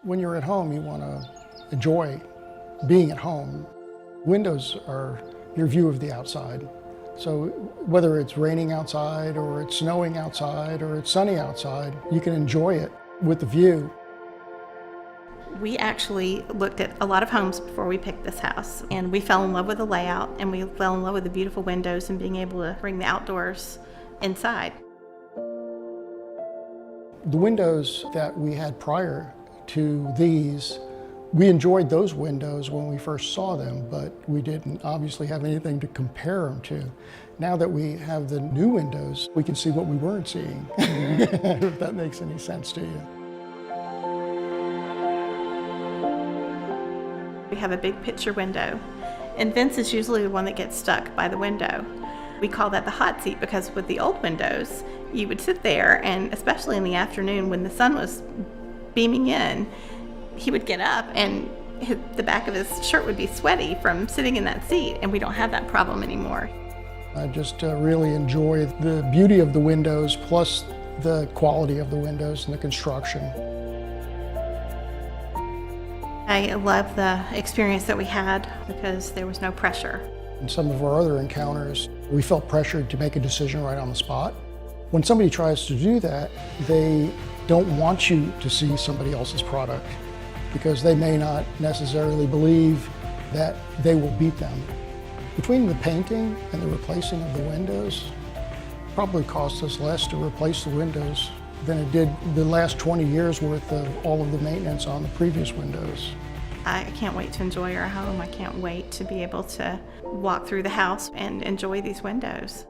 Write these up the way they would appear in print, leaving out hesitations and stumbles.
When you're at home, you want to enjoy being at home. Windows are your view of the outside. So whether it's raining outside or it's snowing outside or it's sunny outside, you can enjoy it with the view. We actually looked at a lot of homes before we picked this house, and we fell in love with the layout, and we fell in love with the beautiful windows and being able to bring the outdoors inside. The windows that we had prior to these, we enjoyed those windows when we first saw them, but we didn't obviously have anything to compare them to. Now that we have the new windows, we can see what we weren't seeing, if that makes any sense to you. We have a big picture window, and Vince is usually the one that gets stuck by the window. We call that the hot seat because with the old windows, you would sit there, and especially in the afternoon when the sun was beaming in, he would get up and the back of his shirt would be sweaty from sitting in that seat, and we don't have that problem anymore. I just really enjoy the beauty of the windows plus the quality of the windows and the construction. I love the experience that we had because there was no pressure. In some of our other encounters, we felt pressured to make a decision right on the spot. When somebody tries to do that, they don't want you to see somebody else's product because they may not necessarily believe that they will beat them. Between the painting and the replacing of the windows, probably cost us less to replace the windows than it did the last 20 years worth of all of the maintenance on the previous windows. I can't wait to enjoy our home. I can't wait to be able to walk through the house and enjoy these windows.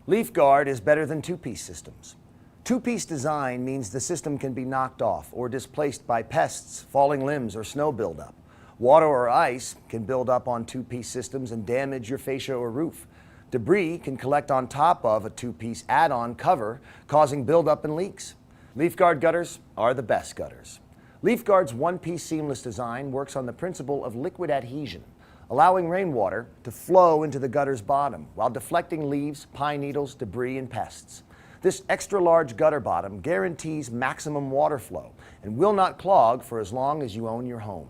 Leaf Guard is better than two-piece systems. Two-piece design means the system can be knocked off or displaced by pests, falling limbs, or snow buildup. Water or ice can build up on two-piece systems and damage your fascia or roof. Debris can collect on top of a two-piece add-on cover, causing buildup and leaks. Leaf Guard gutters are the best gutters. Leaf Guard's one-piece seamless design works on the principle of liquid adhesion, allowing rainwater to flow into the gutter's bottom while deflecting leaves, pine needles, debris, and pests. This extra-large gutter bottom guarantees maximum water flow and will not clog for as long as you own your home.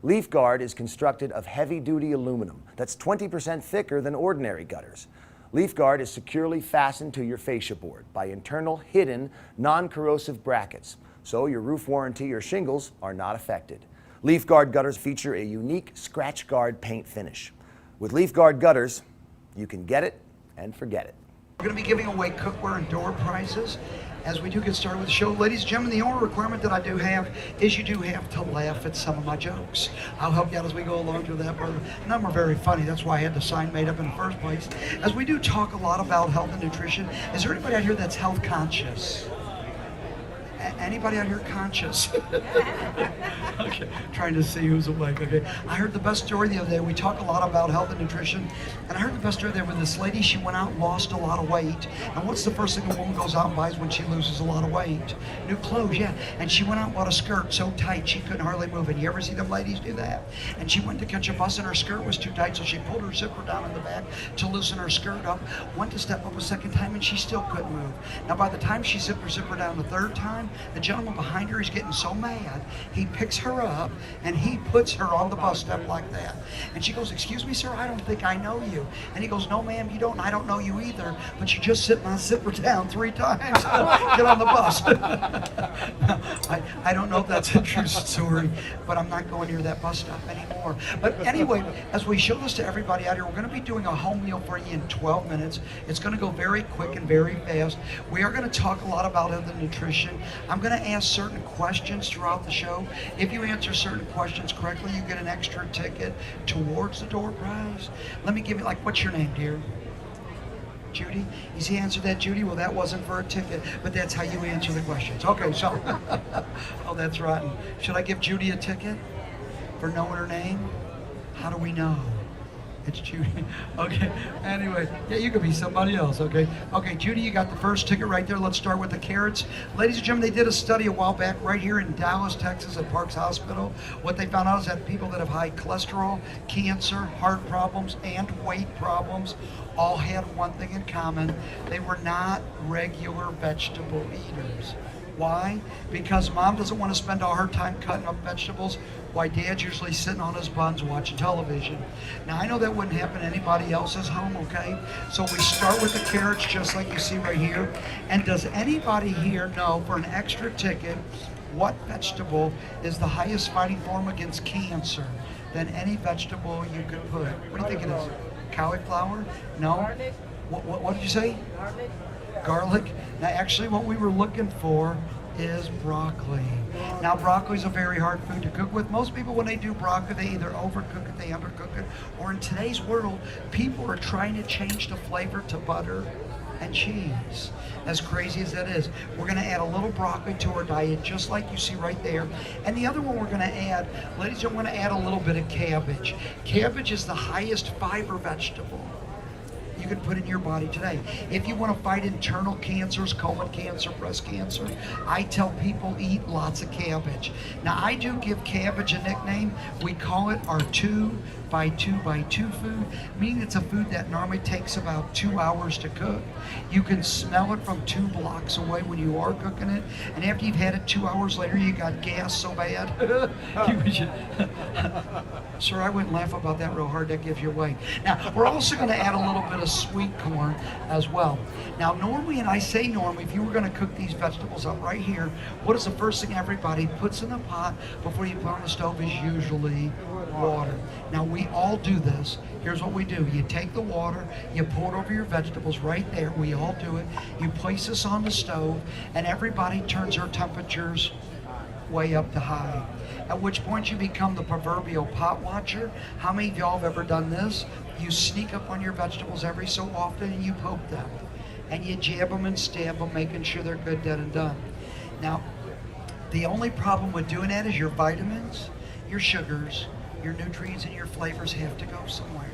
Leaf Guard is constructed of heavy-duty aluminum that's 20% thicker than ordinary gutters. Leaf Guard is securely fastened to your fascia board by internal, hidden, non-corrosive brackets, so your roof warranty or shingles are not affected. Leaf Guard gutters feature a unique scratch guard paint finish. With Leaf Guard gutters, you can get it and forget it. We're going to be giving away cookware and door prizes as we do get started with the show. Ladies and gentlemen, the only requirement that I do have is you do have to laugh at some of my jokes. I'll help you out as we go along through that, but none of them are very funny. That's why I had the sign made up in the first place. As we do talk a lot about health and nutrition, is there anybody out here that's health conscious? Anybody out here conscious? Okay, trying to see who's awake. Okay, I heard the best story the other day. We talk a lot about health and nutrition, and I heard the best story there with this lady. She went out and lost a lot of weight. And what's the first thing a woman goes out and buys when she loses a lot of weight? New clothes, yeah. And she went out and bought a skirt so tight she couldn't hardly move it. You ever see them ladies do that? And she went to catch a bus and her skirt was too tight, so she pulled her zipper down in the back to loosen her skirt up. Went to step up a second time and she still couldn't move. Now by the time she zipped her zipper down the third time, the gentleman behind her is getting so mad, he picks her up and he puts her on the bus step like that. And she goes, "Excuse me, sir, I don't think I know you." And he goes, "No, ma'am, you don't. I don't know you either, but you just zipped my zipper down 3 times. Get on the bus." I don't know if that's a true story, but I'm not going near that bus stop anymore. But anyway, as we show this to everybody out here, we're going to be doing a home meal for you in 12 minutes. It's going to go very quick and very fast. We are going to talk a lot about health and nutrition. I'm going to ask certain questions throughout the show. If you answer certain questions correctly, you get an extra ticket towards the door prize. Let me give you, like, what's your name, dear? Judy? You see, answer that, Judy? Well, that wasn't for a ticket, but that's how you answer the questions. Okay, so, oh, that's rotten. Should I give Judy a ticket for knowing her name? How do we know? It's Judy. Okay. Anyway, yeah, you could be somebody else. Okay. Okay, Judy, you got the first ticket right there. Let's start with the carrots. Ladies and gentlemen, they did a study a while back right here in Dallas, Texas, at Parks Hospital. What they found out is that people that have high cholesterol, cancer, heart problems, and weight problems all had one thing in common. They were not regular vegetable eaters. Why? Because mom doesn't want to spend all her time cutting up vegetables, why dad's usually sitting on his buns watching television. Now I know that wouldn't happen in anybody else's home, okay? So we start with the carrots just like you see right here. And does anybody here know, for an extra ticket, what vegetable is the highest fighting form against cancer than any vegetable you could put? What do you think it is? Cauliflower? No? What did you say? Garlic. Now actually what we were looking for is broccoli. Now broccoli is a very hard food to cook with. Most people when they do broccoli they either overcook it, they undercook it, or in today's world people are trying to change the flavor to butter and cheese. As crazy as that is, we're going to add a little broccoli to our diet just like you see right there. And the other one we're going to add, ladies, I'm going to add a little bit of cabbage. Cabbage is the highest fiber vegetable you can put in your body today. If you want to fight internal cancers, colon cancer, breast cancer, I tell people eat lots of cabbage. Now I do give cabbage a nickname. We call it our 2x2x2 food, meaning it's a food that normally takes about 2 hours to cook. You can smell it from 2 blocks away when you are cooking it, and after you've had it 2 hours later, you got gas so bad. Sir, I wouldn't laugh about that real hard, that gives you away. Now, we're also going to add a little bit of sweet corn as well. Now, normally, and I say normally, if you were going to cook these vegetables up right here, what is the first thing everybody puts in the pot before you put on the stove is usually water. Now, we all do this. Here's what we do. You take the water, you pour it over your vegetables right there. We all do it. You place this on the stove, and everybody turns their temperatures way up to high. At which point you become the proverbial pot watcher. How many of y'all have ever done this? You sneak up on your vegetables every so often and you poke them. And you jab them and stab them, making sure they're good, dead, and done. Now, the only problem with doing that is your vitamins, your sugars, your nutrients, and your flavors have to go somewhere.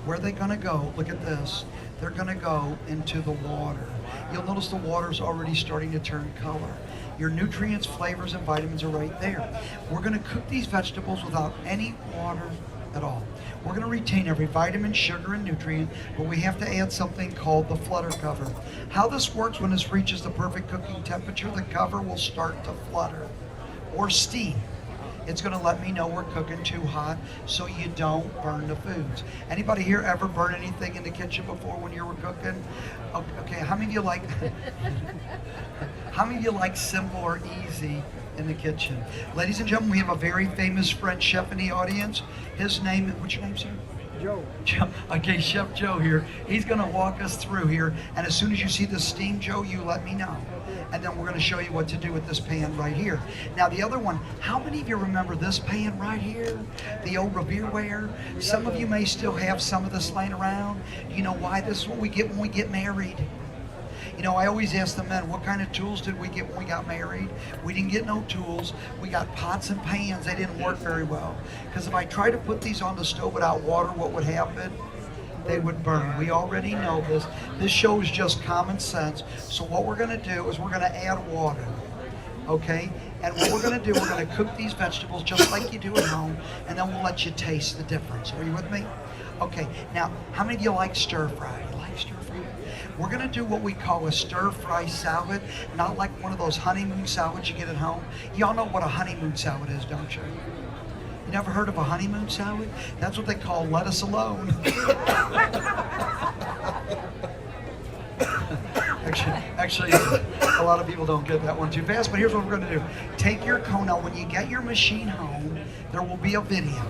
Where are they going to go? Look at this. They're going to go into the water. You'll notice the water's already starting to turn color. Your nutrients, flavors, and vitamins are right there. We're going to cook these vegetables without any water at all. We're going to retain every vitamin, sugar, and nutrient, but we have to add something called the flutter cover. How this works, when this reaches the perfect cooking temperature, the cover will start to flutter or steam. It's going to let me know we're cooking too hot so you don't burn the foods. Anybody here ever burn anything in the kitchen before when you were cooking? Okay, how many of you like how many of you like simple or easy in the kitchen? Ladies and gentlemen, we have a very famous French chef in the audience. His name, what's your name, sir? Joe. Okay, Chef Joe here. He's going to walk us through here, and as soon as you see the steam, Joe, you let me know. And then we're going to show you what to do with this pan right here. Now, the other one, how many of you remember this pan right here? The old Revereware? Some of you may still have some of this laying around. You know why? This is what we get when we get married. You know, I always ask the men, what kind of tools did we get when we got married? We didn't get no tools. We got pots and pans. They didn't work very well. Because if I tried to put these on the stove without water, what would happen? They would burn. We already know this. This shows just common sense. So what we're going to do is we're going to add water. Okay? And what we're going to do, we're going to cook these vegetables just like you do at home, and then we'll let you taste the difference. Are you with me? Okay. Now, how many of you like stir fry? You like stir fry? We're going to do what we call a stir-fry salad, not like one of those honeymoon salads you get at home. Y'all know what a honeymoon salad is, don't you? You never heard of a honeymoon salad? That's what they call lettuce alone. Actually, a lot of people don't get that one too fast, but here's what we're going to do. Take your cone out. When you get your machine home, there will be a video.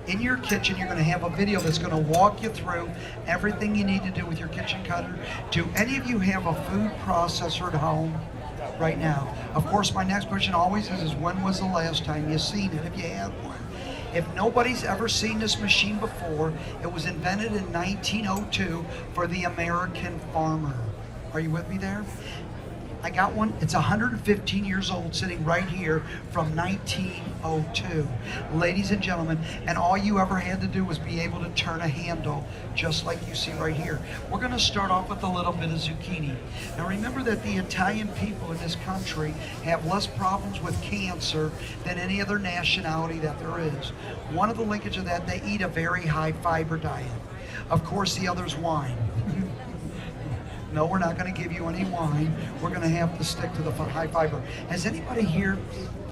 In your kitchen, you're going to have a video that's going to walk you through everything you need to do with your kitchen cutter. Do any of you have a food processor at home right now? Of course, my next question always is when was the last time you seen it, if you had one? If nobody's ever seen this machine before, it was invented in 1902 for the American farmer. Are you with me there? I got one. It's 115 years old, sitting right here from 1902. Ladies and gentlemen, and all you ever had to do was be able to turn a handle, just like you see right here. We're going to start off with a little bit of zucchini. Now remember that the Italian people in this country have less problems with cancer than any other nationality that there is. One of the linkages of that, they eat a very high fiber diet. Of course, the other's wine. No, we're not going to give you any wine. We're going to have to stick to the high fiber. Has anybody here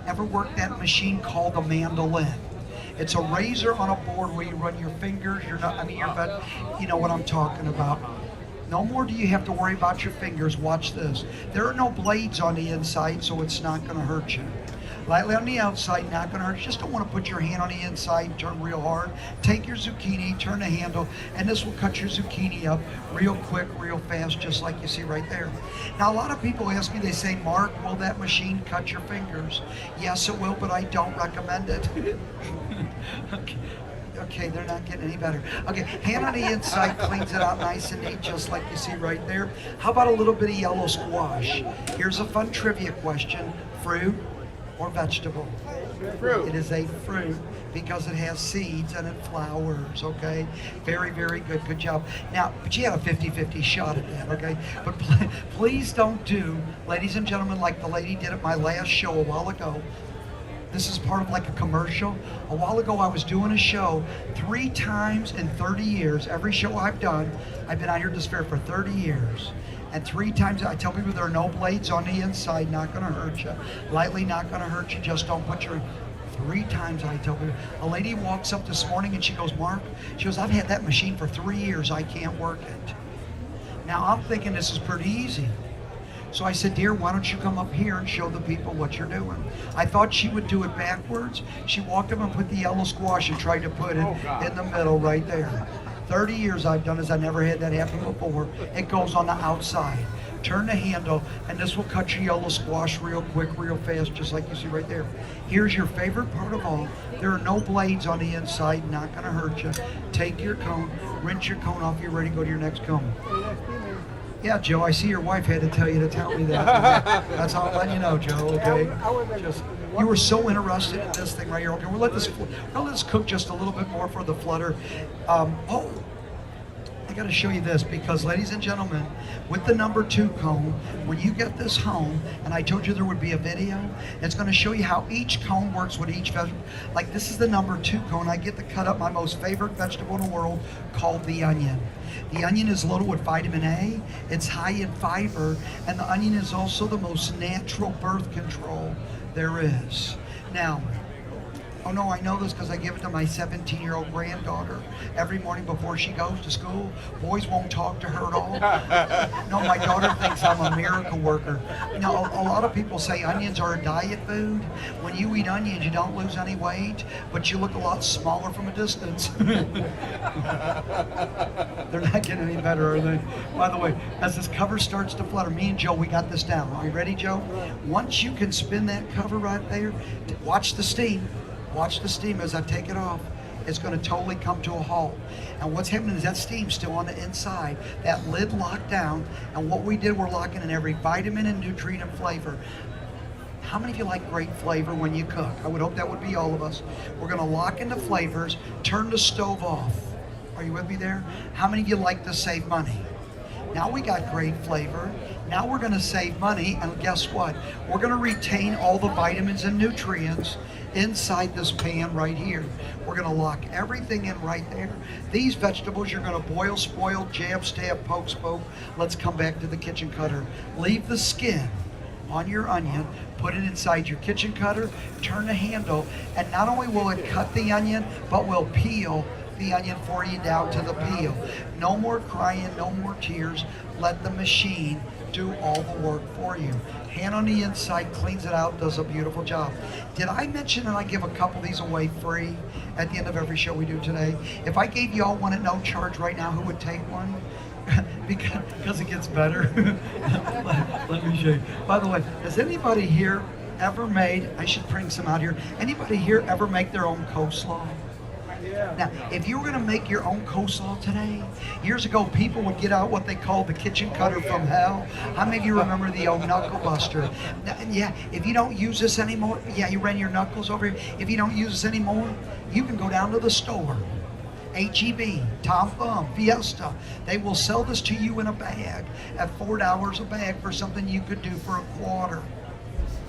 ever worked that machine called a mandolin? It's a razor on a board where you run your fingers, you know what I'm talking about. No more do you have to worry about your fingers. Watch this. There are no blades on the inside, so it's not going to hurt you. Lightly on the outside, not going to hurt you. Just don't want to put your hand on the inside and turn real hard. Take your zucchini, turn the handle, and this will cut your zucchini up real quick, real fast, just like you see right there. Now, a lot of people ask me, they say, Mark, will that machine cut your fingers? Yes, it will, but I don't recommend it. Okay, they're not getting any better. Okay, hand on the inside cleans it out nice and neat, just like you see right there. How about a little bit of yellow squash? Here's a fun trivia question. Fruit or vegetable? Fruit. It is a fruit because it has seeds and it flowers, okay? Very, very good. Good job. Now, but you had a 50-50 shot at that, okay? But please don't do, ladies and gentlemen, like the lady did at my last show a while ago. This is part of like a commercial. A while ago, I was doing a show 3 times in 30 years. Every show I've done, I've been out here at this fair for 30 years. And 3 times, I tell people there are no blades on the inside, not gonna hurt you. Lightly not gonna hurt you, just don't put your, 3 times I tell people. A lady walks up this morning and she goes, Mark, she goes, I've had that machine for 3 years, I can't work it. Now I'm thinking this is pretty easy. So I said, dear, why don't you come up here and show the people what you're doing? I thought she would do it backwards. She walked up and put the yellow squash and tried to put it in the middle right there. 30 years I've done this, I never had that happen before. It goes on the outside. Turn the handle, and this will cut your yellow squash real quick, real fast, just like you see right there. Here's your favorite part of all. There are no blades on the inside, not gonna hurt you. Take your cone, rinse your cone off, you're ready to go to your next cone. Yeah, Joe, I see your wife had to tell you to tell me that. That's all I'm letting you know, Joe, okay? Just, you were so interested in this thing right here. Okay, we'll let this cook just a little bit more for the flutter. I got to show you this because, ladies and gentlemen, with the number 2 cone, when you get this home, and I told you there would be a video, it's going to show you how each cone works with each vegetable. Like this is the number 2 cone. I get to cut up my most favorite vegetable in the world called the onion. The onion is loaded with vitamin A, it's high in fiber, and the onion is also the most natural birth control there is. Now, oh no, I know this because I give it to my 17-year-old granddaughter every morning before she goes to school. Boys won't talk to her at all. No, my daughter thinks I'm a miracle worker. Now, a lot of people say onions are a diet food. When you eat onions, you don't lose any weight, but you look a lot smaller from a distance. They're not getting any better, are they? By the way, as this cover starts to flutter, me and Joe, we got this down. Are you ready, Joe? Once you can spin that cover right there, watch the steam. Watch the steam as I take it off. It's going to totally come to a halt. And what's happening is that steam's still on the inside. That lid locked down. And what we did, we're locking in every vitamin and nutrient and flavor. How many of you like great flavor when you cook? I would hope that would be all of us. We're going to lock in the flavors, turn the stove off. Are you with me there? How many of you like to save money? Now we got great flavor. Now we're going to save money, and guess what? We're going to retain all the vitamins and nutrients inside this pan right here. We're going to lock everything in right there. These vegetables you're going to boil, spoil, jab, stab, poke, spoke. Let's come back to the kitchen cutter. Leave the skin on your onion, put it inside your kitchen cutter, turn the handle, and not only will it cut the onion, but will peel the onion for you down to the peel. No more crying, no more tears. Let the machine do all the work for you. Hand on the inside, cleans it out, does a beautiful job. Did I mention that I give a couple of these away free at the end of every show we do today? If I gave you all one at no charge right now, who would take one? because it gets better. Let me show you. By the way, has anybody here ever made, I should bring some out here, anybody here ever make their own coleslaw? Now, if you were going to make your own coleslaw today, years ago, people would get out what they called the kitchen cutter from hell. How many of you remember the old knuckle buster? Now, yeah, if you don't use this anymore, yeah, you ran your knuckles over here. If you don't use this anymore, you can go down to the store. H-E-B, Tom Thumb, Fiesta. They will sell this to you in a bag at $4 a bag for something you could do for a quarter.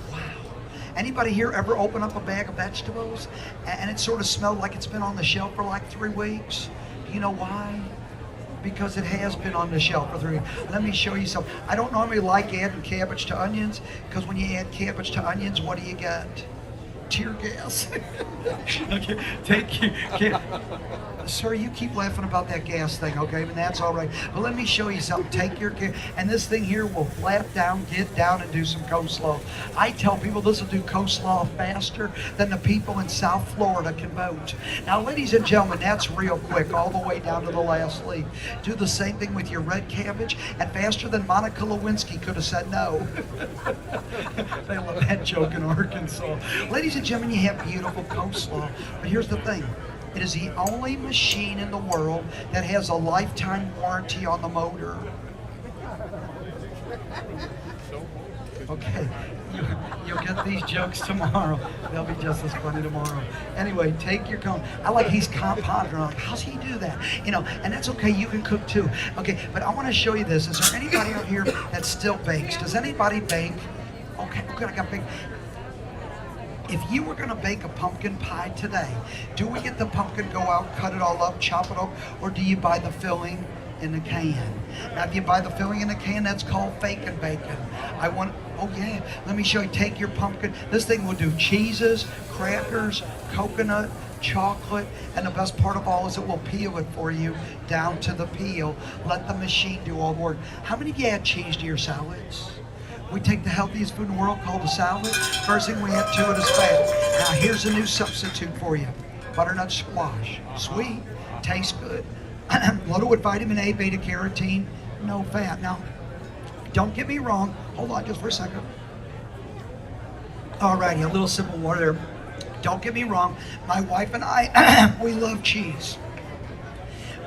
Wow. Anybody here ever open up a bag of vegetables and it sort of smelled like it's been on the shelf for like 3 weeks? Do you know why? Because it has been on the shelf for 3 weeks. Let me show you something. I don't normally like adding cabbage to onions, because when you add cabbage to onions, what do you get? Tear gas. Okay, sir, you keep laughing about that gas thing, okay? And that's all right. But let me show you something. Take your care. And this thing here will flap down, get down, and do some coleslaw. I tell people this will do coleslaw faster than the people in South Florida can vote. Now, ladies and gentlemen, that's real quick, all the way down to the last leaf. Do the same thing with your red cabbage, and faster than Monica Lewinsky could have said no. They love that joke in Arkansas. Ladies and gentlemen, you have beautiful coleslaw. But here's the thing. It is the only machine in the world that has a lifetime warranty on the motor. Okay, you'll get these jokes tomorrow. They'll be just as funny tomorrow. Anyway, take your cone. I like he's pondering, like, how's he do that? You know, and that's okay, you can cook too. Okay, but I want to show you this. Is there anybody out here that still bakes? Does anybody bake? Okay, good, I got bake. If you were going to bake a pumpkin pie today, do we get the pumpkin, go out, cut it all up, chop it up, or do you buy the filling in the can? Now, if you buy the filling in the can, that's called faking bacon. Oh yeah, let me show you. Take your pumpkin. This thing will do cheeses, crackers, coconut, chocolate, and the best part of all is it will peel it for you down to the peel. Let the machine do all the work. How many of you add cheese to your salads? We take the healthiest food in the world called a salad. First thing we add to it is fat. Now here's a new substitute for you. Butternut squash. Sweet, tastes good. Loaded with vitamin A, beta carotene, no fat. Now, don't get me wrong. Hold on just for a second. Alrighty, a little sip of water there. Don't get me wrong. My wife and I, we love cheese.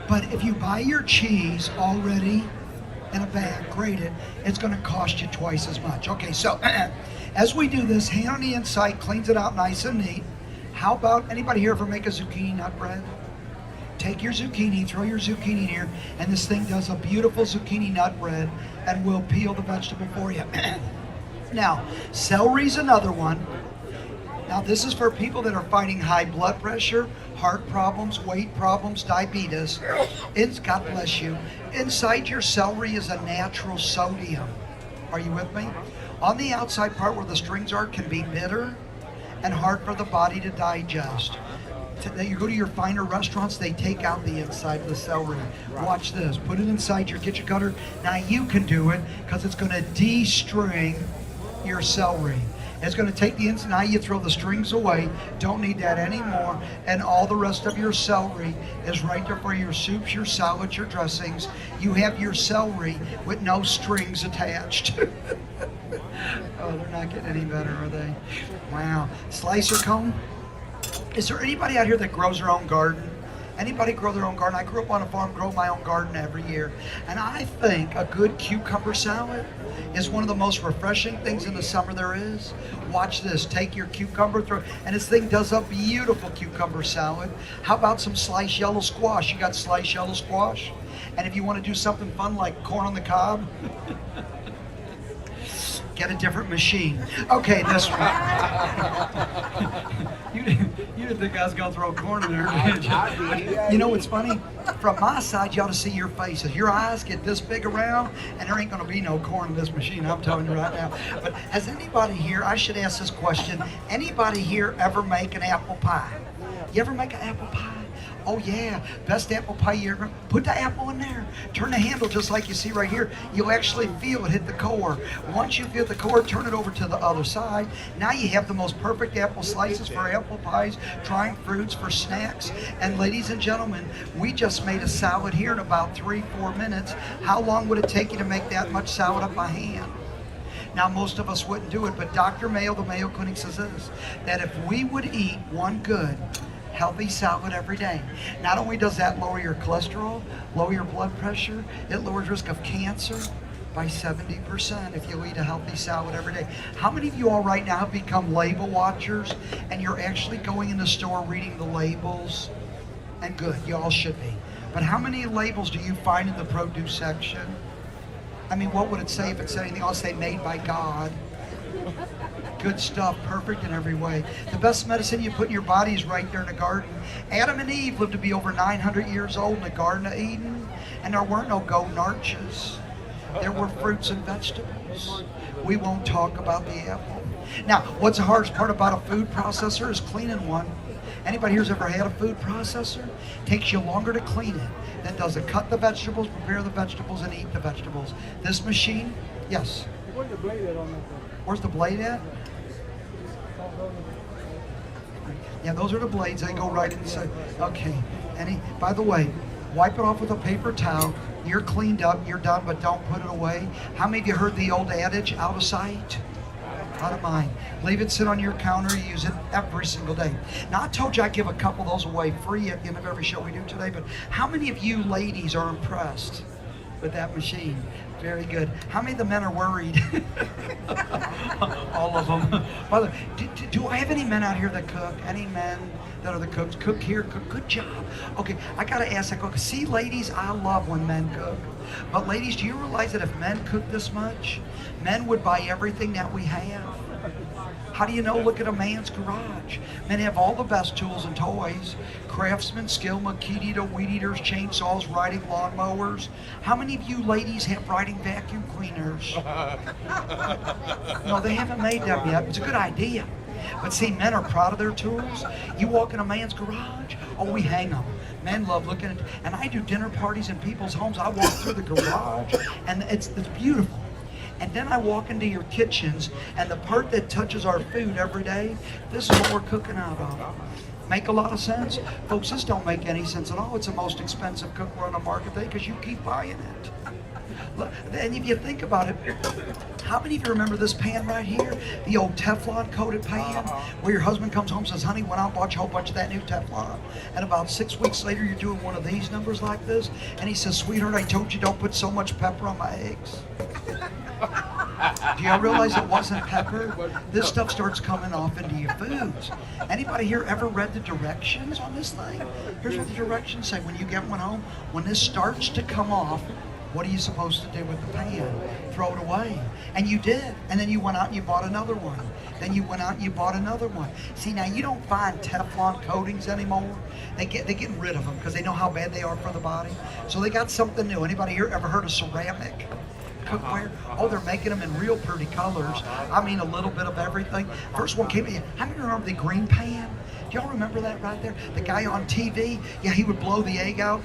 But if you buy your cheese already in a bag, grated, it's going to cost you twice as much. Okay, so as we do this, hand on the inside, cleans it out nice and neat. How about, anybody here ever make a zucchini nut bread? Take your zucchini, throw your zucchini in here, and this thing does a beautiful zucchini nut bread and will peel the vegetable for you. Now, celery's another one. Now, this is for people that are fighting high blood pressure, heart problems, weight problems, diabetes. God bless you. Inside your celery is a natural sodium. Are you with me? On the outside part where the strings are can be bitter and hard for the body to digest. You go to your finer restaurants, they take out the inside of the celery. Watch this. Put it inside your kitchen cutter. Now you can do it because it's going to de-string your celery. It's going to take the inside. Now you throw the strings away. Don't need that anymore. And all the rest of your celery is right there for your soups, your salads, your dressings. You have your celery with no strings attached. Oh, they're not getting any better, are they? Wow. Slicer cone. Is there anybody out here that grows their own garden? Anybody grow their own garden? I grew up on a farm, grow my own garden every year. And I think a good cucumber salad is one of the most refreshing things in the summer there is. Watch this. Take your cucumber, and this thing does a beautiful cucumber salad. How about some sliced yellow squash? You got sliced yellow squash? And if you want to do something fun like corn on the cob, get a different machine. Okay, this one. You didn't think I was going to throw corn in there, did you? You know what's funny? From my side, you ought to see your faces. Your eyes get this big around, and there ain't going to be no corn in this machine, I'm telling you right now. But has anybody here, I should ask this question, anybody here ever make an apple pie? You ever make an apple pie? Oh yeah, best apple pie you ever. Put the apple in there. Turn the handle just like you see right here. You'll actually feel it hit the core. Once you feel the core, turn it over to the other side. Now you have the most perfect apple slices for apple pies, drying fruits for snacks. And ladies and gentlemen, we just made a salad here in about 3-4 minutes. How long would it take you to make that much salad up by hand? Now, most of us wouldn't do it, but Dr. Mayo, the Mayo Clinic says this, that if we would eat one good healthy salad every day. Not only does that lower your cholesterol, lower your blood pressure, it lowers risk of cancer by 70% if you eat a healthy salad every day. How many of you all right now have become label watchers and you're actually going in the store reading the labels? And good, you all should be. But how many labels do you find in the produce section? I mean, what would it say if it said anything else? Say made by God. Good stuff, perfect in every way. The best medicine you put in your body is right there in the garden. Adam and Eve lived to be over 900 years old in the Garden of Eden, and there weren't no golden arches. There were fruits and vegetables. We won't talk about the apple. Now, what's the hardest part about a food processor is cleaning one. Anybody here's ever had a food processor? Takes you longer to clean it than does it cut the vegetables, prepare the vegetables, and eat the vegetables. This machine, yes. Where's the blade at on that thing? Where's the blade at? Yeah, those are the blades. They go right inside. Okay. By the way, wipe it off with a paper towel. You're cleaned up. You're done, but don't put it away. How many of you heard the old adage, out of sight, out of mind? Leave it sit on your counter. Use it every single day. Now, I told you I'd give a couple of those away free at the end of every show we do today, but how many of you ladies are impressed with that machine? Very good. How many of the men are worried? All of them. By the way, do I have any men out here that cook? Any men that are the cooks? Cook here, cook. Good job. Okay, I gotta ask that cook. See, ladies, I love when men cook. But ladies, do you realize that if men cook this much, men would buy everything that we have? How do you know? Look at a man's garage. Men have all the best tools and toys. Craftsman, skill, meat eater, weed eaters, chainsaws, riding lawnmowers. How many of you ladies have riding vacuum cleaners? No, they haven't made them yet. It's a good idea. But see, men are proud of their tools. You walk in a man's garage, oh, we hang them. Men love looking at, and I do dinner parties in people's homes. I walk through the garage, and it's beautiful. And then I walk into your kitchens, and the part that touches our food every day, this is what we're cooking out of. Make a lot of sense? Folks, this don't make any sense at all. It's the most expensive cookware on the market today because you keep buying it. And if you think about it, how many of you remember this pan right here? The old Teflon coated pan where your husband comes home and says, honey, went out and bought you a whole bunch of that new Teflon. And about 6 weeks later, you're doing one of these numbers like this. And he says, sweetheart, I told you don't put so much pepper on my eggs. Do you realize it wasn't pepper? This stuff starts coming off into your foods. Anybody here ever read the directions on this thing? Here's what the directions say. When you get one home, when this starts to come off, what are you supposed to do with the pan? Throw it away. And you did. And then you went out and you bought another one. Then you went out and you bought another one. See, now you don't find Teflon coatings anymore. They're getting rid of them because they know how bad they are for the body. So they got something new. Anybody here ever heard of ceramic cookware? Oh, they're making them in real pretty colors. I mean, a little bit of everything. First one came in. How many remember the green pan? Do y'all remember that right there? The guy on TV, yeah, he would blow the egg out.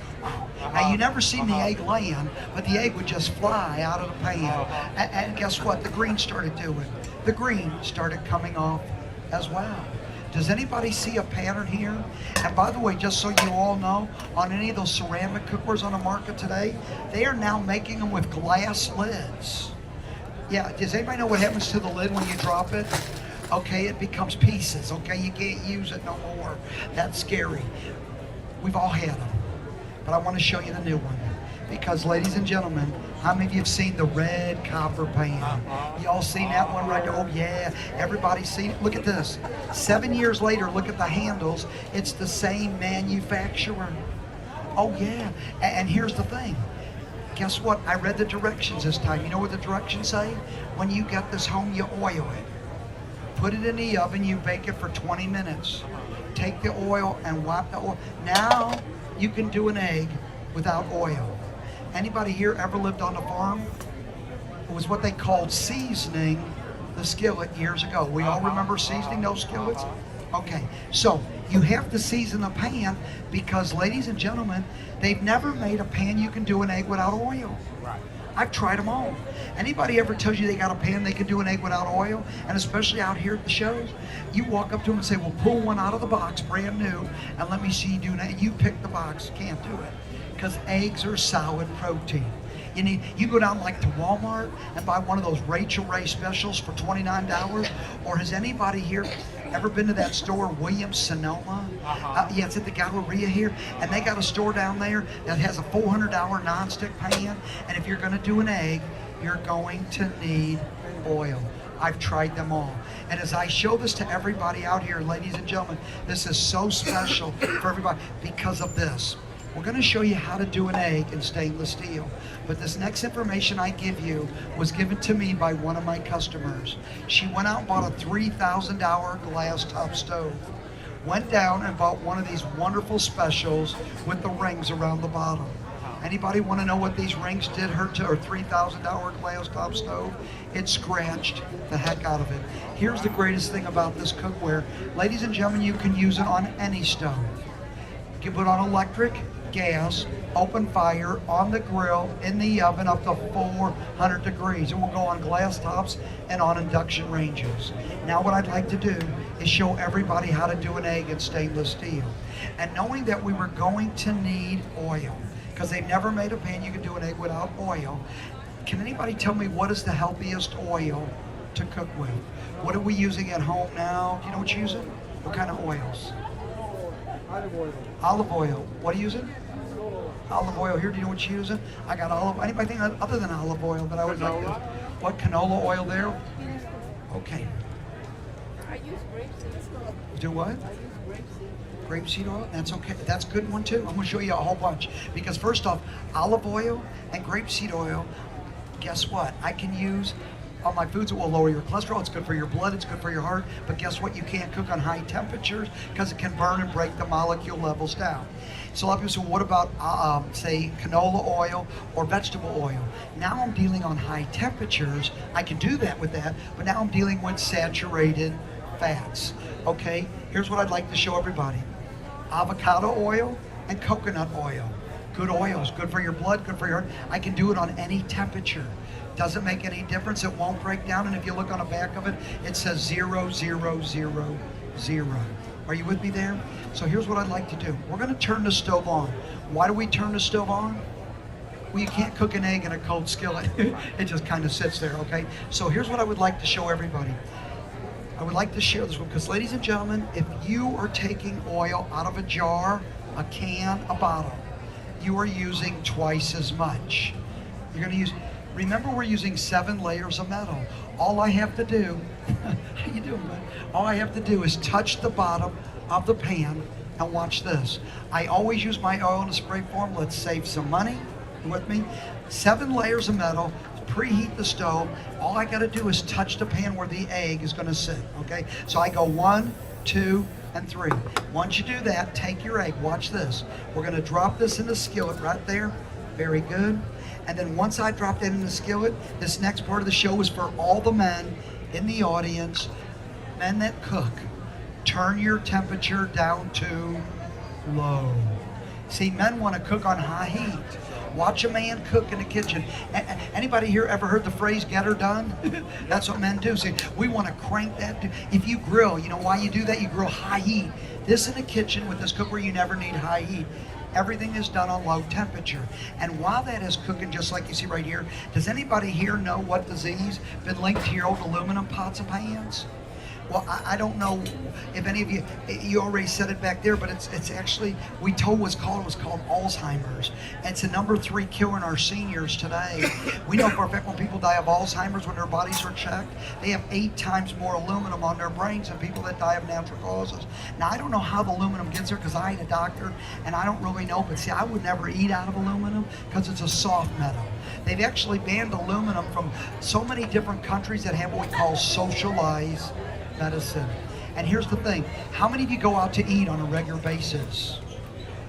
Now, you never seen the egg land, but the egg would just fly out of the pan. And guess what? The green started doing. The green started coming off as well. Does anybody see a pattern here? And by the way, just so you all know, on any of those ceramic cookwares on the market today, they are now making them with glass lids. Yeah, does anybody know what happens to the lid when you drop it? Okay, it becomes pieces. Okay, you can't use it no more. That's scary. We've all had them. But I want to show you the new one. Because, ladies and gentlemen, how many of you have seen the red copper pan? Y'all seen that one right there? Oh, yeah. Everybody's seen it. Look at this. 7 years later, look at the handles. It's the same manufacturer. Oh, yeah. And here's the thing. Guess what? I read the directions this time. You know what the directions say? When you get this home, you oil it. Put it in the oven, you bake it for 20 minutes. Take the oil and wipe the oil. Now you can do an egg without oil. Anybody here ever lived on a farm? It was what they called seasoning the skillet years ago. We all remember seasoning those skillets? Okay, so you have to season the pan because, ladies and gentlemen, they've never made a pan you can do an egg without oil. I've tried them all. Anybody ever tells you they got a pan they can do an egg without oil, and especially out here at the shows, you walk up to them and say, well, pull one out of the box, brand new, and let me see you do that. You pick the box. Can't do it because eggs are solid protein. You go down like to Walmart and buy one of those Rachel Ray specials for $29, or has anybody here, Ever been to that store, Williams Sonoma? Yeah, it's at the Galleria here, and they got a store down there that has a $400 nonstick pan, and if you're gonna do an egg, you're going to need oil. I've tried them all. And as I show this to everybody out here, ladies and gentlemen, this is so special for everybody because of this. We're going to show you how to do an egg in stainless steel. But this next information I give you was given to me by one of my customers. She went out and bought a $3,000 glass top stove. Went down and bought one of these wonderful specials with the rings around the bottom. Anybody want to know what these rings did her to her $3,000 glass top stove? It scratched the heck out of it. Here's the greatest thing about this cookware. Ladies and gentlemen, you can use it on any stove. You can put it on electric, gas, open fire, on the grill, in the oven up to 400 degrees. It will go on glass tops and on induction ranges. Now what I'd like to do is show everybody how to do an egg in stainless steel. And knowing that we were going to need oil, because they've never made a pan you can do an egg without oil. Can anybody tell me what is the healthiest oil to cook with? What are we using at home now? Do you know what you're using? What kind of oils? Olive oil. Olive oil. What are you using? Olive oil here. Do you know what you're using? I got olive. Anybody think other than olive oil that I would like to? What, canola oil there? Okay. I use grapeseed. Do what? Grapeseed oil, that's okay. That's a good one too. I'm gonna show you a whole bunch. Because first off, olive oil and grapeseed oil, guess what? I can use on my foods. It will lower your cholesterol. It's good for your blood. It's good for your heart. But guess what? You can't cook on high temperatures because it can burn and break the molecule levels down. So a lot of people say, what about, say, canola oil or vegetable oil? Now I'm dealing on high temperatures. I can do that with that, but now I'm dealing with saturated fats. Okay, here's what I'd like to show everybody. Avocado oil and coconut oil. Good oils, good for your blood, good for your heart. I can do it on any temperature. Doesn't make any difference. It won't break down. And if you look on the back of it, it says 0, 0, 0, 0. Are you with me there? So here's what I'd like to do. We're going to turn the stove on. Why do we turn the stove on? Well, you can't cook an egg in a cold skillet. It just kind of sits there, okay? So here's what I would like to show everybody. I would like to share this one because, ladies and gentlemen, if you are taking oil out of a jar, a can, a bottle, you are using twice as much. You're going to use, remember we're using 7 layers of metal. All I have to do, how you doing, bud? All I have to do is touch the bottom of the pan and watch this. I always use my oil in a spray form. Let's save some money. You with me? 7 layers of metal. Preheat the stove. All I got to do is touch the pan where the egg is going to sit, okay? So I go 1, 2, and 3. Once you do that, take your egg. Watch this. We're going to drop this in the skillet right there. Very good. And then once I drop that in the skillet, this next part of the show is for all the men in the audience, men that cook. Turn your temperature down to low. See, men want to cook on high heat. Watch a man cook in the kitchen. Anybody here ever heard the phrase, get her done? That's what men do. See, we want to crank that. If you grill, you know why you do that? You grill high heat. This in the kitchen with this cookware, you never need high heat. Everything is done on low temperature. And while that is cooking, just like you see right here, does anybody here know what disease been linked to your old aluminum pots and pans? Well, I don't know if any of you already said it back there, but it's actually, we told what's called, it was called Alzheimer's. And it's the #3 killer in our seniors today. We know for a fact when people die of Alzheimer's, when their bodies are checked, they have 8 times more aluminum on their brains than people that die of natural causes. Now, I don't know how the aluminum gets there because I ain't a doctor and I don't really know, but see, I would never eat out of aluminum because it's a soft metal. They've actually banned aluminum from so many different countries that have what we call socialized medicine. And here's the thing, how many of you go out to eat on a regular basis?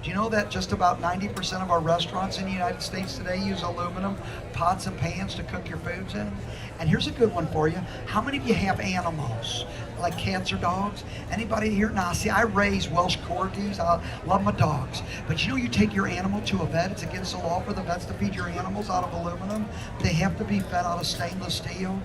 Do you know that just about 90% of our restaurants in the United States today use aluminum pots and pans to cook your foods in? And here's a good one for you. How many of you have animals, like cats or dogs? Anybody here? Now, see, I raise Welsh Corgis. I love my dogs. But you know, you take your animal to a vet, it's against the law for the vets to feed your animals out of aluminum. They have to be fed out of stainless steel.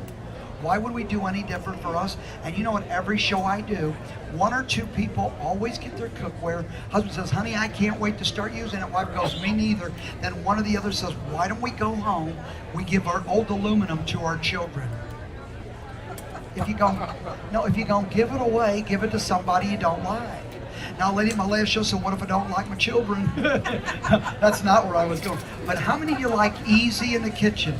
Why would we do any different for us? And you know what, every show I do, 1 or 2 people always get their cookware. Husband says, honey, I can't wait to start using it. Wife goes, me neither. Then one of the others says, why don't we go home? We give our old aluminum to our children. If you're gonna give it away, give it to somebody you don't like. Now, lady, my last show said, what if I don't like my children? That's not where I was going. But how many of you like easy in the kitchen?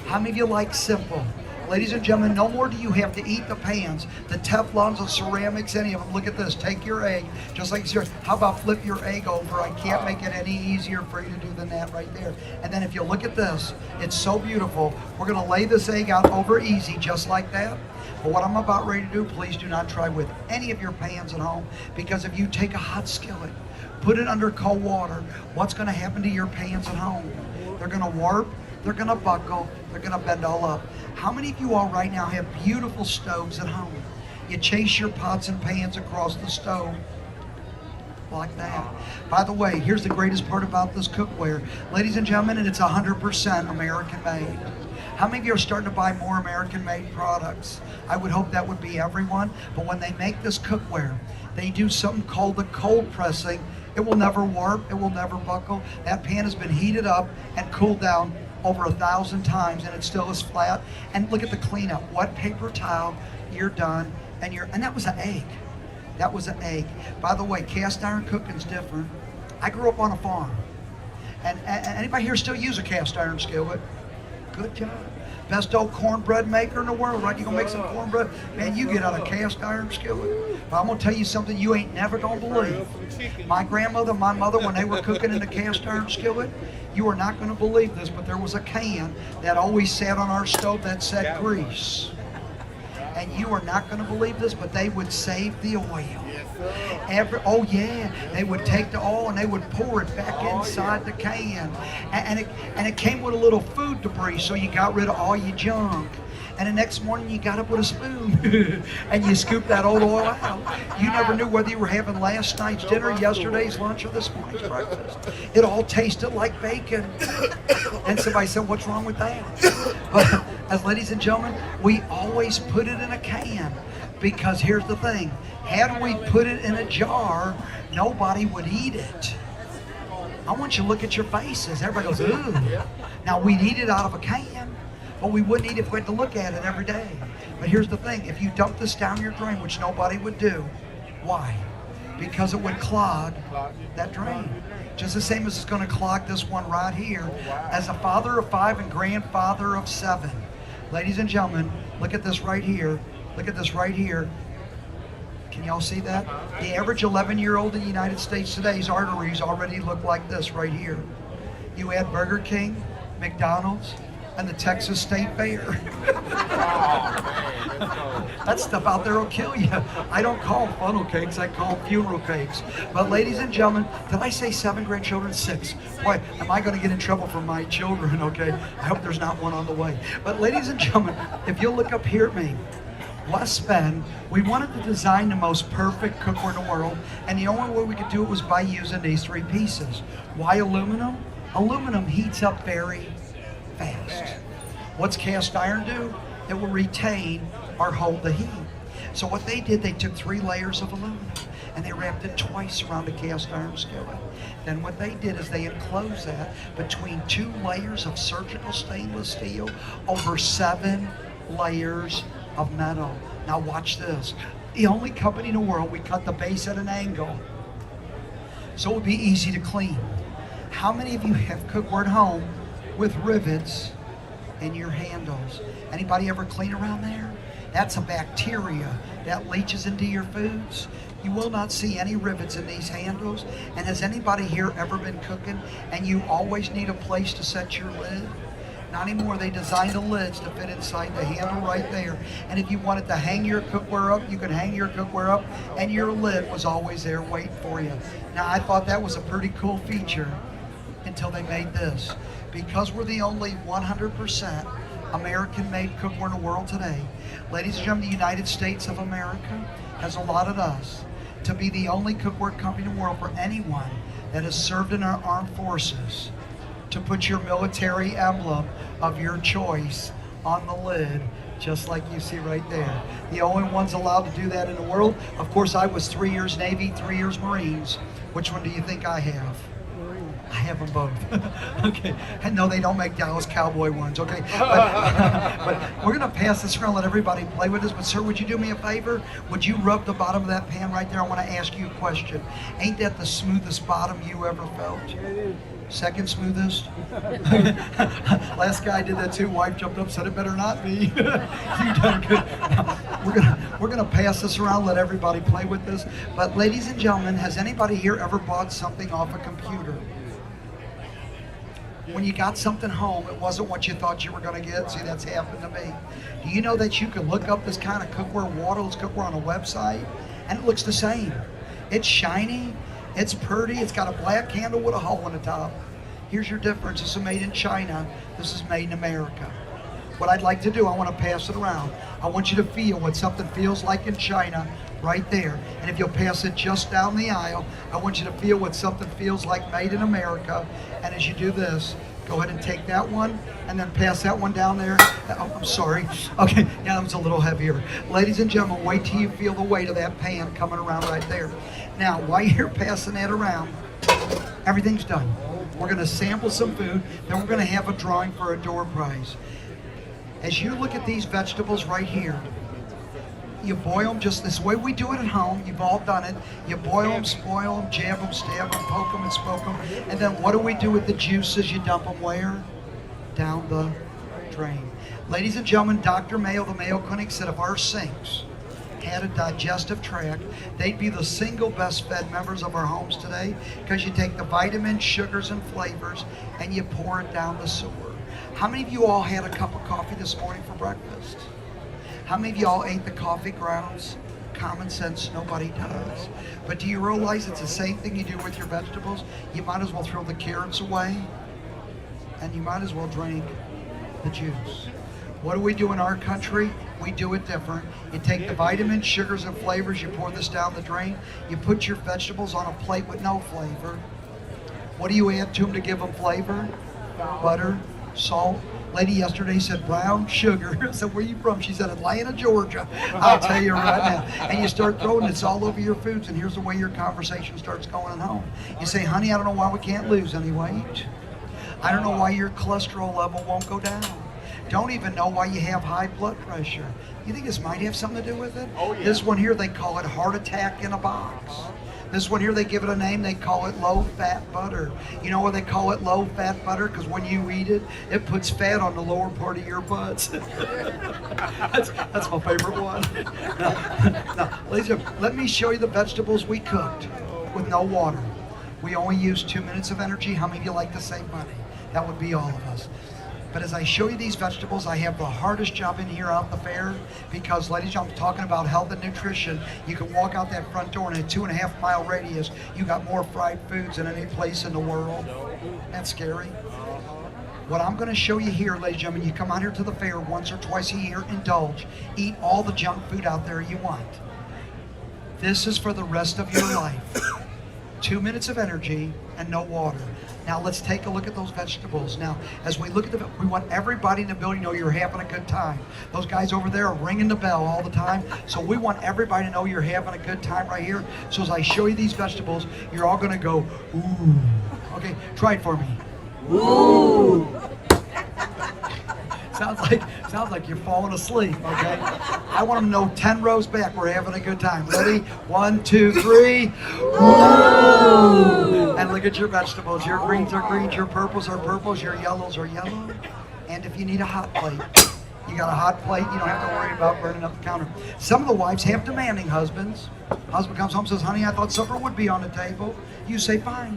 How many of you like simple? Ladies and gentlemen, no more do you have to eat the pans, the Teflons, the ceramics, any of them. Look at this. Take your egg, just like here. How about flip your egg over? I can't make it any easier for you to do than that right there. And then if you look at this, it's so beautiful. We're going to lay this egg out over easy, just like that. But what I'm about ready to do, please do not try with any of your pans at home, because if you take a hot skillet, put it under cold water, what's going to happen to your pans at home? They're going to warp, they're going to buckle, they're going to bend all up. How many of you all right now have beautiful stoves at home? You chase your pots and pans across the stove like that. By the way, here's the greatest part about this cookware. Ladies and gentlemen, and it's 100% American made. How many of you are starting to buy more American made products? I would hope that would be everyone. But when they make this cookware, they do something called the cold pressing. It will never warp, it will never buckle. That pan has been heated up and cooled down over 1,000 times, and it still is flat. And look at the cleanup. Wet paper towel, you're done, and that was an egg. That was an egg. By the way, cast iron cooking's different. I grew up on a farm, and anybody here still use a cast iron skillet? Good job. Best old cornbread maker in the world, right? You gonna make some cornbread? Man, you get out a cast iron skillet. But I'm gonna tell you something you ain't never gonna believe. My grandmother, my mother, when they were cooking in the cast iron skillet, you are not gonna believe this, but there was a can that always sat on our stove that said grease. And you are not gonna believe this, but they would save the oil. Oh yeah, they would take the oil and they would pour it back inside the can, and it came with a little food debris, so you got rid of all your junk. And the next morning you got up with a spoon and you scooped that old oil out. You never knew whether you were having last night's dinner, yesterday's lunch, or this morning's breakfast. It all tasted like bacon. And somebody said, what's wrong with that? But as ladies and gentlemen, we always put it in a can, because here's the thing. Had we put it in a jar, nobody would eat it. I want you to look at your faces. Everybody goes, ooh. Now, we'd eat it out of a can, but we wouldn't eat it if we had to look at it every day. But here's the thing. If you dump this down your drain, which nobody would do, why? Because it would clog that drain. Just the same as it's going to clog this one right here. As a father of 5 and grandfather of 7. Ladies and gentlemen, look at this right here. Look at this right here. Can y'all see that? The average 11-year-old in the United States today's arteries already look like this right here. You add Burger King, McDonald's, and the Texas State Fair. That stuff out there will kill you. I don't call them funnel cakes, I call them funeral cakes. But ladies and gentlemen, did I say 7 grandchildren? 6. Boy, am I going to get in trouble for my children, okay? I hope there's not one on the way. But ladies and gentlemen, if you'll look up here at me, Wes Ben, we wanted to design the most perfect cookware in the world, and the only way we could do it was by using these 3 pieces. Why aluminum? Aluminum heats up very fast. What's cast iron do? It will retain or hold the heat. So what they did, they took 3 layers of aluminum and they wrapped it twice around the cast iron skillet. Then what they did is they enclosed that between 2 layers of surgical stainless steel over 7 layers of metal. Now watch this. The only company in the world, we cut the base at an angle so it would be easy to clean. How many of you have cookware at home with rivets in your handles? Anybody ever clean around there? That's a bacteria that leaches into your foods. You will not see any rivets in these handles. And has anybody here ever been cooking and you always need a place to set your lid? Not anymore. They designed the lids to fit inside the handle right there. And if you wanted to hang your cookware up, you could hang your cookware up and your lid was always there waiting for you. Now, I thought that was a pretty cool feature until they made this. Because we're the only 100% American-made cookware in the world today, ladies and gentlemen, the United States of America has allotted us to be the only cookware company in the world for anyone that has served in our armed forces to put your military emblem of your choice on the lid, just like you see right there. The only ones allowed to do that in the world. Of course, I was 3 years Navy, 3 years Marines. Which one do you think I have? I have them both. Okay. And no, they don't make Dallas Cowboy ones. Okay. But we're gonna pass this around, let everybody play with this. But sir, would you do me a favor? Would you rub the bottom of that pan right there? I want to ask you a question. Ain't that the smoothest bottom you ever felt? Second smoothest? Last guy did that too. Wife jumped up, said it better not be. You done good. We're gonna pass this around, let everybody play with this. But ladies and gentlemen, has anybody here ever bought something off a computer? When you got something home, it wasn't what you thought you were gonna get. See, that's happened to me. Do you know that you can look up this kind of cookware, waterless cookware on a website, and it looks the same? It's shiny, it's pretty, it's got a black handle with a hole in the top. Here's your difference. This is made in China. This is made in America. What I'd like to do, I want to pass it around. I want you to feel what something feels like in China right there. And if you'll pass it just down the aisle, I want you to feel what something feels like made in America. And as you do this, go ahead and take that one and then pass that one down there. Oh, I'm sorry. Okay, yeah, that was a little heavier. Ladies and gentlemen, wait till you feel the weight of that pan coming around right there. Now, while you're passing that around, everything's done. We're going to sample some food, then we're going to have a drawing for a door prize. As you look at these vegetables right here, you boil them just this way we do it at home. You've all done it. You boil them, spoil them, jab them, stab them, poke them, and smoke them. And then what do we do with the juices? You dump them where? Down the drain. Ladies and gentlemen, Dr. Mayo, the Mayo Clinic, said if our sinks had a digestive tract, they'd be the single best fed members of our homes today, because you take the vitamins, sugars, and flavors, and you pour it down the sewer. How many of you all had a cup of coffee this morning for breakfast? How many of you all ate the coffee grounds? Common sense, nobody does. But do you realize it's the same thing you do with your vegetables? You might as well throw the carrots away, and you might as well drink the juice. What do we do in our country? We do it different. You take the vitamins, sugars, and flavors, you pour this down the drain, you put your vegetables on a plate with no flavor. What do you add to them to give them flavor? Butter, salt. Lady yesterday said brown sugar. I said, where are you from? She said, Atlanta, Georgia. I'll tell you right now. And you start throwing this all over your foods, and here's the way your conversation starts going at home. You say, honey, I don't know why we can't lose any weight. I don't know why your cholesterol level won't go down. Don't even know why you have high blood pressure. You think this might have something to do with it? Oh, yeah. This one here, they call it heart attack in a box. This one here, they give it a name, they call it low-fat butter. You know why they call it low-fat butter? Because when you eat it, it puts fat on the lower part of your butts. that's my favorite one. Now, ladies and gentlemen, let me show you the vegetables we cooked with no water. We only used 2 minutes of energy. How many of you like to save money? That would be all of us. But as I show you these vegetables, I have the hardest job in here out the fair, because, ladies and gentlemen, talking about health and nutrition, you can walk out that front door in a 2.5 mile radius, you got more fried foods than any place in the world. That's scary. What I'm going to show you here, ladies and gentlemen, you come out here to the fair once or twice a year, indulge, eat all the junk food out there you want. This is for the rest of your life. 2 minutes of energy and no water. Now let's take a look at those vegetables. Now, as we look at we want everybody in the building to know you're having a good time. Those guys over there are ringing the bell all the time. So we want everybody to know you're having a good time right here. So as I show you these vegetables, you're all gonna go, ooh. Okay, try it for me. Ooh. Sounds like you're falling asleep, okay? I want them to know 10 rows back we're having a good time. Ready? 1, 2, 3. Ooh. And look at your vegetables. Your greens are greens, your purples are purples, your yellows are yellow. And if you need a hot plate, you got a hot plate, you don't have to worry about burning up the counter. Some of the wives have demanding husbands. Husband comes home and says, honey, I thought supper would be on the table. You say, fine.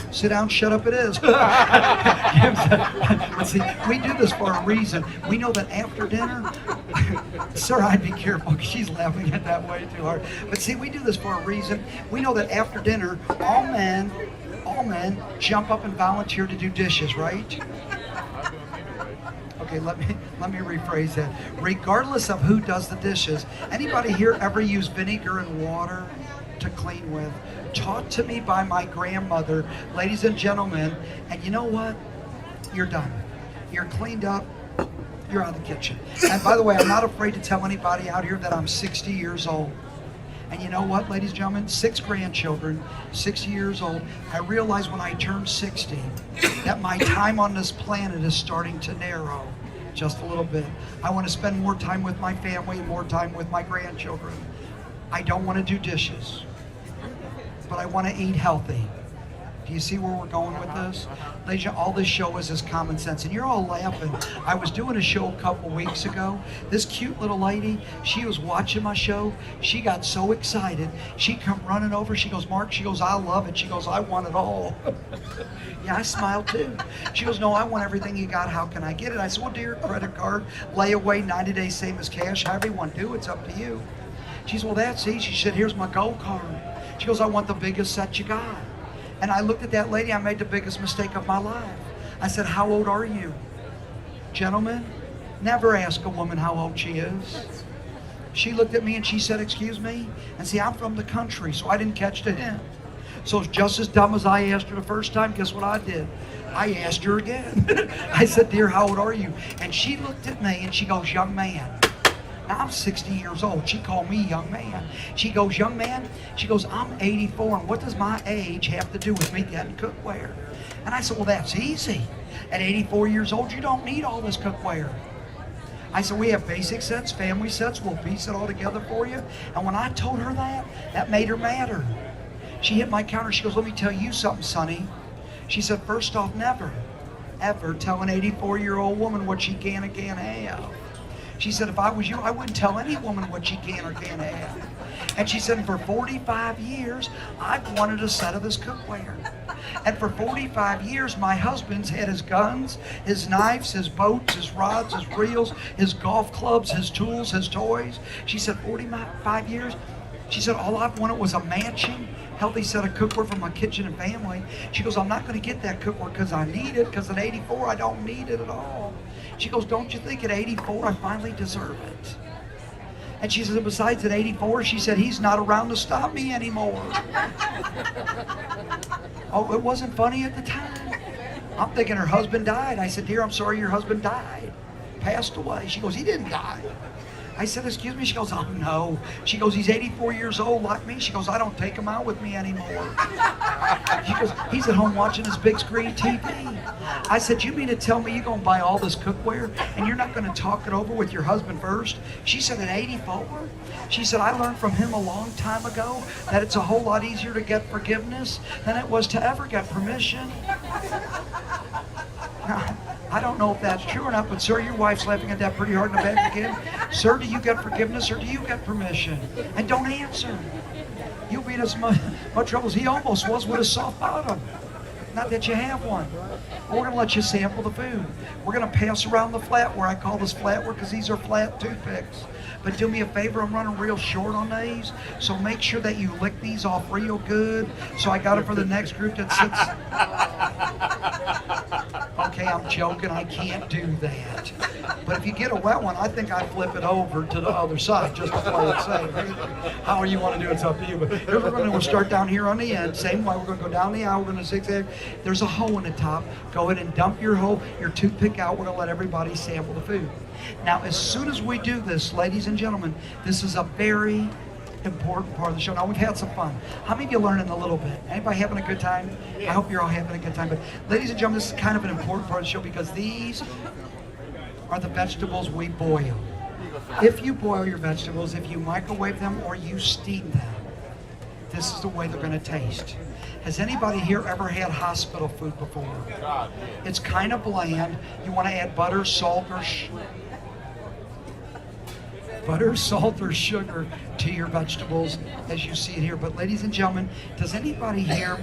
Sit down, shut up, it is. But see, we do this for a reason. We know that after dinner, sir, I'd be careful, because she's laughing at that way too hard. But see, we do this for a reason. We know that after dinner, all men jump up and volunteer to do dishes, right? Okay, let me rephrase that. Regardless of who does the dishes, anybody here ever use vinegar and water to clean with? Taught to me by my grandmother, ladies and gentlemen, and you know what? You're done. You're cleaned up. You're out of the kitchen. And by the way, I'm not afraid to tell anybody out here that I'm 60 years old. And you know what, ladies and gentlemen? 6 grandchildren, 60 years old. I realized when I turned 60 that my time on this planet is starting to narrow just a little bit. I want to spend more time with my family and more time with my grandchildren. I don't want to do dishes, but I want to eat healthy. Do you see where we're going with this? Ladies, all this show is common sense, and you're all laughing. I was doing a show a couple weeks ago. This cute little lady, she was watching my show. She got so excited. She come running over. She goes, Mark, she goes, I love it. She goes, I want it all. Yeah, I smiled too. She goes, no, I want everything you got. How can I get it? I said, well, dear, credit card, layaway, 90 days, same as cash. However you want to do, it's up to you. She said, well, that's easy. She said, here's my gold card. She goes, I want the biggest set you got. And I looked at that lady, I made the biggest mistake of my life. I said, how old are you? Gentlemen, never ask a woman how old she is. She looked at me and she said, excuse me? And see, I'm from the country, so I didn't catch the hint. So just as dumb as I asked her the first time, guess what I did? I asked her again. I said, dear, how old are you? And she looked at me and she goes, young man. Now, I'm 60 years old. She called me young man. She goes, young man? She goes, I'm 84, and what does my age have to do with me getting cookware? And I said, well, that's easy. At 84 years old, you don't need all this cookware. I said, we have basic sets, family sets. We'll piece it all together for you. And when I told her that made her madder. She hit my counter. She goes, let me tell you something, Sonny. She said, first off, never, ever tell an 84-year-old woman what she can and can't have. She said, if I was you, I wouldn't tell any woman what she can or can't have. And she said, for 45 years, I've wanted a set of this cookware. And for 45 years, my husband's had his guns, his knives, his boats, his rods, his reels, his golf clubs, his tools, his toys. She said, 45 years? She said, all I've wanted was a matching, healthy set of cookware for my kitchen and family. She goes, I'm not going to get that cookware because I need it, because at 84, I don't need it at all. She goes, don't you think at 84 I finally deserve it? And she said, besides at 84, she said, he's not around to stop me anymore. Oh, it wasn't funny at the time. I'm thinking her husband died. I said, dear, I'm sorry your husband died. Passed away. She goes, he didn't die. I said, excuse me? She goes, oh no. She goes, he's 84 years old like me. She goes, I don't take him out with me anymore. She goes, he's at home watching his big screen TV. I said, you mean to tell me you're going to buy all this cookware and you're not going to talk it over with your husband first? She said, at 84? She said, I learned from him a long time ago that it's a whole lot easier to get forgiveness than it was to ever get permission. I don't know if that's true or not, but sir, your wife's laughing at that pretty hard in the back again. Sir, do you get forgiveness or do you get permission? And don't answer. You'll be in as much trouble as he almost was with a soft bottom. Not that you have one. We're going to let you sample the food. We're going to pass around the flatware. I call this flatware because these are flat toothpicks. But do me a favor, I'm running real short on these, so make sure that you lick these off real good. So I got it for the next group that sits. Okay, I'm joking, I can't do that. But if you get a wet one, I think I'd flip it over to the other side, just to play it safe. However you want to do it, it's up to you. But here's what we're going to start down here on the end. Same way, we're going to go down the aisle, we're going to zigzag. There's a hole in the top. Go ahead and dump your toothpick out. We're going to let everybody sample the food. Now, as soon as we do this, ladies and gentlemen, this is a very important part of the show. Now, we've had some fun. How many of you learning a little bit? Anybody having a good time? I hope you're all having a good time. But ladies and gentlemen, this is kind of an important part of the show because these are the vegetables we boil. If you boil your vegetables, if you microwave them or you steam them, this is the way they're going to taste. Has anybody here ever had hospital food before? It's kind of bland. You want to add butter, salt, or sugar to your vegetables as you see it here. But ladies and gentlemen, does anybody here,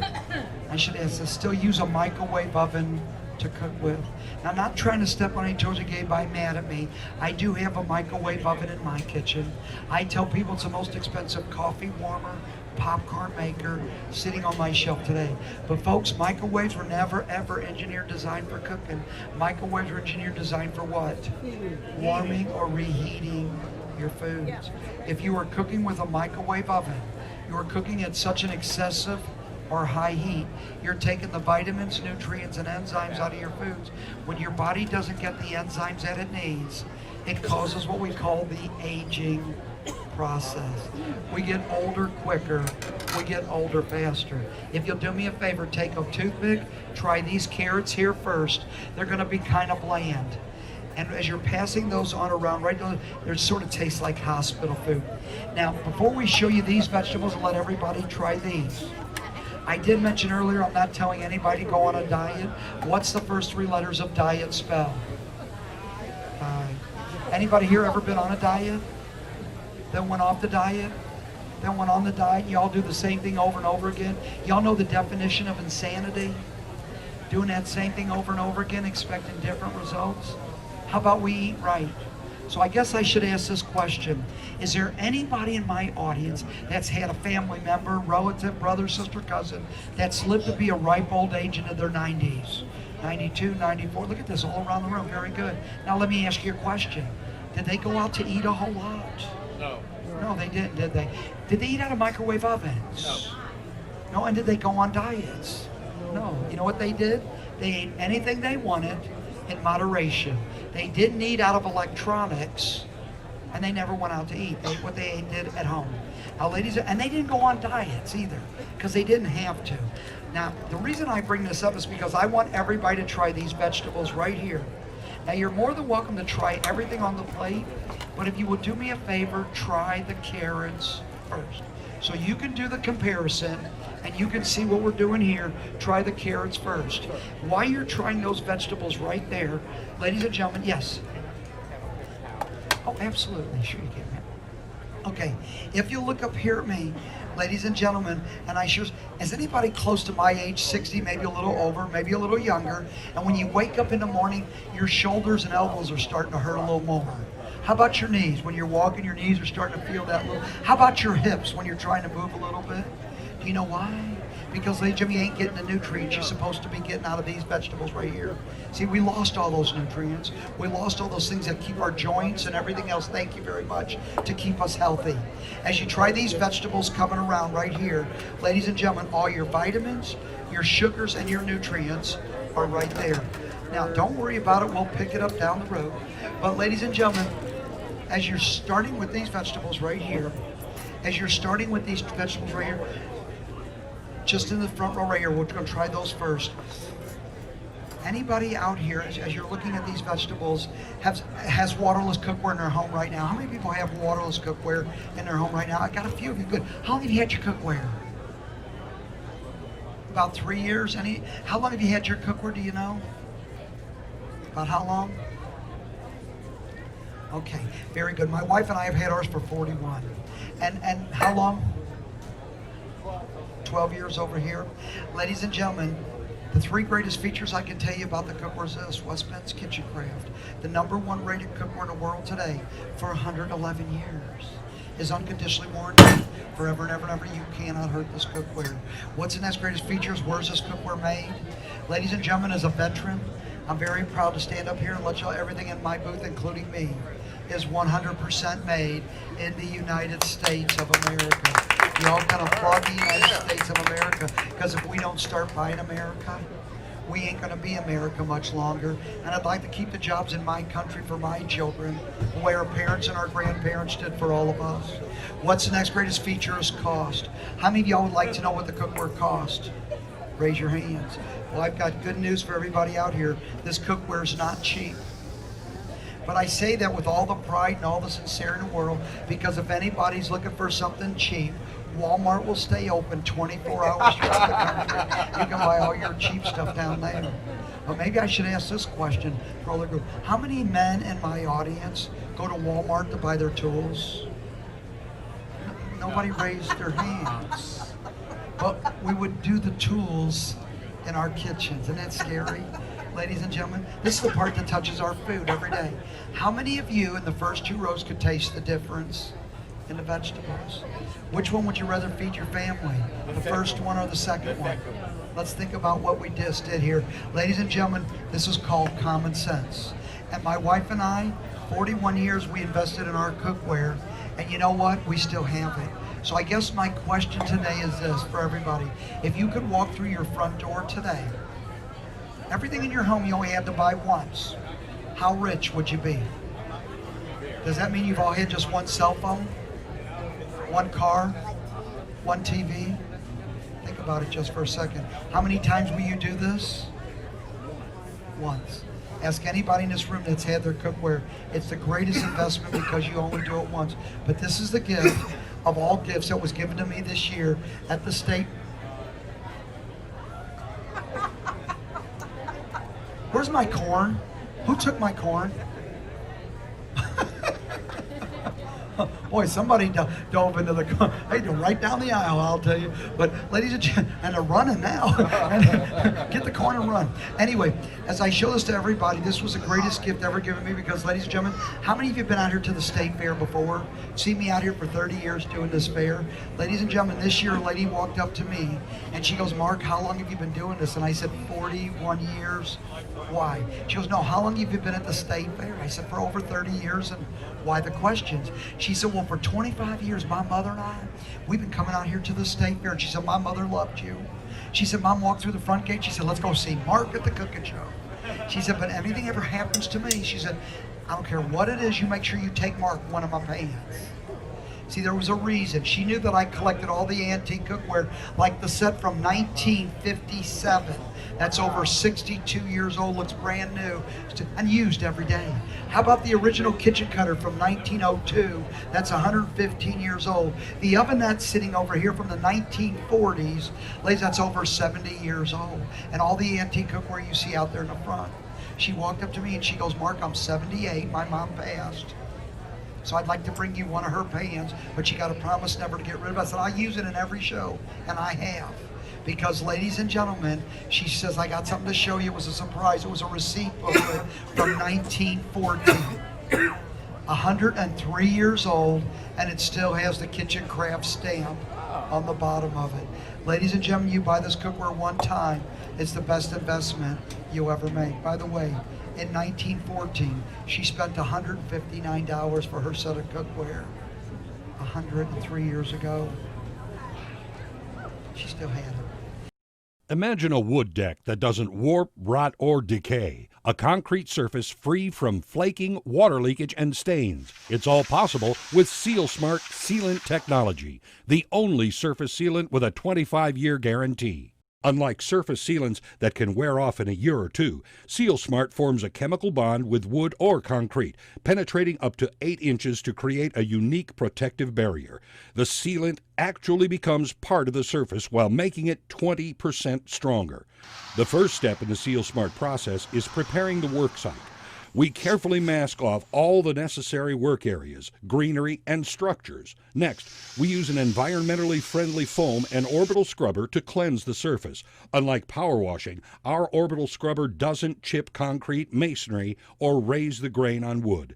I should ask this, still use a microwave oven to cook with? Now, I'm not trying to step on any toes or get by mad at me. I do have a microwave oven in my kitchen. I tell people it's the most expensive coffee warmer, popcorn maker sitting on my shelf today. But folks, microwaves were never ever engineered designed for cooking. Microwaves were engineered designed for what? Warming or reheating your foods. If you are cooking with a microwave oven, you are cooking at such an excessive or high heat, you're taking the vitamins, nutrients, and enzymes out of your foods. When your body doesn't get the enzymes that it needs, it causes what we call the aging process. We get older quicker. We get older faster. If you'll do me a favor, take a toothpick, try these carrots here first. They're going to be kind of bland. And as you're passing those on around, right, they sort of taste like hospital food. Now, before we show you these vegetables and let everybody try these, I did mention earlier, I'm not telling anybody to go on a diet. What's the first 3 letters of diet spell? Anybody here ever been on a diet? Then went off the diet? Then went on the diet? Y'all do the same thing over and over again? Y'all know the definition of insanity? Doing that same thing over and over again, expecting different results? How about we eat right? So I guess I should ask this question. Is there anybody in my audience that's had a family member, relative, brother, sister, cousin, that's lived to be a ripe old age into their 90s? 92, 94, look at this all around the room, very good. Now let me ask you a question. Did they go out to eat a whole lot? No. No, they didn't, did they? Did they eat out of microwave ovens? No. No, and did they go on diets? No. You know what they did? They ate anything they wanted in moderation. They didn't eat out of electronics, and they never went out to eat. They ate what they did at home. Now, ladies, and they didn't go on diets either, because they didn't have to. Now, the reason I bring this up is because I want everybody to try these vegetables right here. Now, you're more than welcome to try everything on the plate, but if you would do me a favor, try the carrots first. So you can do the comparison, and you can see what we're doing here. Try the carrots first. While you're trying those vegetables right there, ladies and gentlemen, yes? Oh, absolutely, sure you can. Okay, if you look up here at me, ladies and gentlemen, and is anybody close to my age, 60, maybe a little over, maybe a little younger, and when you wake up in the morning, your shoulders and elbows are starting to hurt a little more? How about your knees? When you're walking, your knees are starting to feel that little. How about your hips when you're trying to move a little bit? Do you know why? Because, ladies and gentlemen, you ain't getting the nutrients you're supposed to be getting out of these vegetables right here. See, we lost all those nutrients. We lost all those things that keep our joints and everything else, thank you very much, to keep us healthy. As you try these vegetables coming around right here, ladies and gentlemen, all your vitamins, your sugars, and your nutrients are right there. Now, don't worry about it. We'll pick it up down the road. But, ladies and gentlemen, as you're starting with these vegetables right here, just in the front row right here, we're going to try those first. Anybody out here, as you're looking at these vegetables, has waterless cookware in their home right now? How many people have waterless cookware in their home right now? I got a few of you. Good. How long have you had your cookware? About 3 years. How long have you had your cookware? Do you know? About how long? Okay, very good. My wife and I have had ours for 41. And how long? 12 years over here. Ladies and gentlemen, the 3 greatest features I can tell you about the cookware is this: West Bend's Kitchen Craft, the #1 rated cookware in the world today for 111 years, is unconditionally warranted forever and ever and ever. You cannot hurt this cookware. What's the next greatest features? Where's this cookware made? Ladies and gentlemen, as a veteran, I'm very proud to stand up here and let you know everything in my booth, including me, is 100% made in the United States of America. Y'all can applaud the United States of America, because if we don't start buying America, we ain't going to be America much longer. And I'd like to keep the jobs in my country for my children, the way our parents and our grandparents did for all of us. What's the next greatest feature is cost. How many of y'all would like to know what the cookware cost? Raise your hands. Well, I've got good news for everybody out here. This cookware is not cheap. But I say that with all the pride and all the sincerity in the world, because if anybody's looking for something cheap, Walmart will stay open 24 hours throughout the country. You can buy all your cheap stuff down there. But maybe I should ask this question for all the group. How many men in my audience go to Walmart to buy their tools? Nobody raised their hands. But we would do the tools in our kitchens. Isn't that scary? Ladies and gentlemen, this is the part that touches our food every day. How many of you in the first 2 rows could taste the difference in the vegetables? Which one would you rather feed your family? The first one or the second one? Let's think about what we just did here. Ladies and gentlemen, this is called common sense. And my wife and I, 41 years we invested in our cookware, and you know what? We still have it. So I guess my question today is this for everybody. If you could walk through your front door today, everything in your home you only had to buy once, how rich would you be? Does that mean you've all had just one cell phone? one car, one TV. Think about it just for a second. How many times will you do this? Once. Ask anybody in this room that's had their cookware. It's the greatest investment because you only do it once. But this is the gift of all gifts that was given to me this year at the state. Where's my corn? Who took my corn? Boy, somebody dove into the corn. They dove right down the aisle, I'll tell you. But ladies and gentlemen, and they're running now. Get the corn and run. Anyway, as I show this to everybody, this was the greatest gift ever given me because, ladies and gentlemen, how many of you have been out here to the state fair before? Seen me out here for 30 years doing this fair? Ladies and gentlemen, this year a lady walked up to me and she goes, Mark, how long have you been doing this? And I said, 41 years. Why? She goes, no, how long have you been at the state fair? I said, for over 30 years. And why the questions? She said, well, for 25 years, my mother and I, we've been coming out here to the state fair. And she said, my mother loved you. She said, Mom walked through the front gate. She said, let's go see Mark at the cooking show. She said, but anything ever happens to me, she said, I don't care what it is, you make sure you take Mark one of my pans. See, there was a reason. She knew that I collected all the antique cookware, like the set from 1957. That's over 62 years old, looks brand new, and used every day. How about the original kitchen cutter from 1902? That's 115 years old. The oven that's sitting over here from the 1940s, ladies, that's over 70 years old. And all the antique cookware you see out there in the front. She walked up to me and she goes, Mark, I'm 78, my mom passed. So I'd like to bring you one of her pans, but you got to promise never to get rid of it. I said, I'll use it in every show, and I have. Because, ladies and gentlemen, she says, I got something to show you. It was a surprise. It was a receipt booklet from 1914. 103 years old, and it still has the Kitchen Craft stamp on the bottom of it. Ladies and gentlemen, you buy this cookware one time, it's the best investment you ever make. By the way, in 1914, she spent $159 for her set of cookware. 103 years ago, she still had it. Imagine a wood deck that doesn't warp, rot, or decay. A concrete surface free from flaking, water leakage, and stains. It's all possible with SealSmart sealant technology, the only surface sealant with a 25-year guarantee. Unlike surface sealants that can wear off in a year or two, SealSmart forms a chemical bond with wood or concrete, penetrating up to 8 inches to create a unique protective barrier. The sealant actually becomes part of the surface while making it 20% stronger. The first step in the SealSmart process is preparing the work site. We carefully mask off all the necessary work areas, greenery, and structures. Next, we use an environmentally friendly foam and orbital scrubber to cleanse the surface. Unlike power washing, our orbital scrubber doesn't chip concrete, masonry, or raise the grain on wood.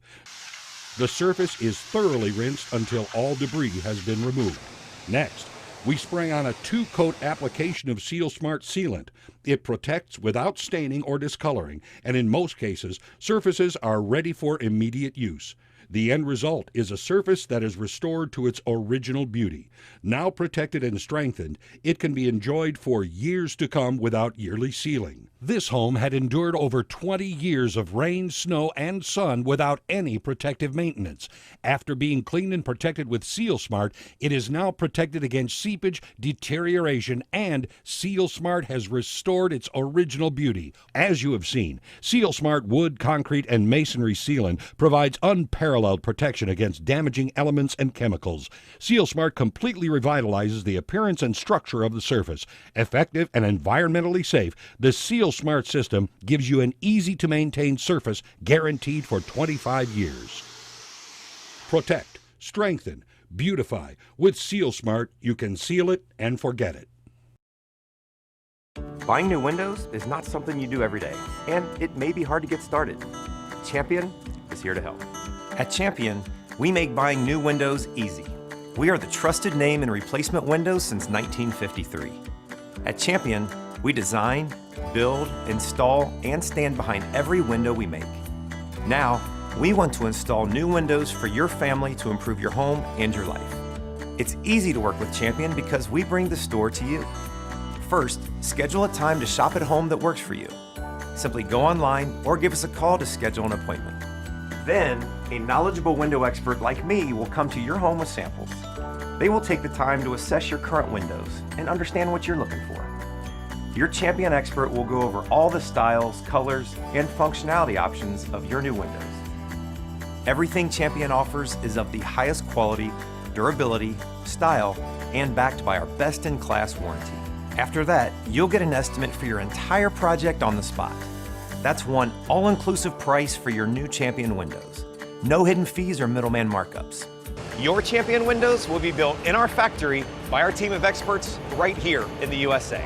The surface is thoroughly rinsed until all debris has been removed. Next, we spray on a 2-coat application of SealSmart sealant. It protects without staining or discoloring, and in most cases, surfaces are ready for immediate use. The end result is a surface that is restored to its original beauty. Now protected and strengthened, it can be enjoyed for years to come without yearly sealing. This home had endured over 20 years of rain, snow, and sun without any protective maintenance. After being cleaned and protected with SealSmart, it is now protected against seepage, deterioration, and SealSmart has restored its original beauty. As you have seen, SealSmart wood, concrete, and masonry sealant provides unparalleled protection against damaging elements and chemicals. SealSmart completely revitalizes the appearance and structure of the surface. Effective and environmentally safe, the SealSmart system gives you an easy-to-maintain surface guaranteed for 25 years. Protect, strengthen, beautify. With SealSmart, you can seal it and forget it. Buying new windows is not something you do every day, and it may be hard to get started. Champion is here to help. At Champion, we make buying new windows easy. We are the trusted name in replacement windows since 1953. At Champion, we design, build, install, and stand behind every window we make. Now, we want to install new windows for your family to improve your home and your life. It's easy to work with Champion because we bring the store to you. First, schedule a time to shop at home that works for you. Simply go online or give us a call to schedule an appointment. Then, a knowledgeable window expert like me will come to your home with samples. They will take the time to assess your current windows and understand what you're looking for. Your Champion expert will go over all the styles, colors, and functionality options of your new windows. Everything Champion offers is of the highest quality, durability, style, and backed by our best-in-class warranty. After that, you'll get an estimate for your entire project on the spot. That's one all-inclusive price for your new Champion windows. No hidden fees or middleman markups. Your Champion windows will be built in our factory by our team of experts right here in the USA.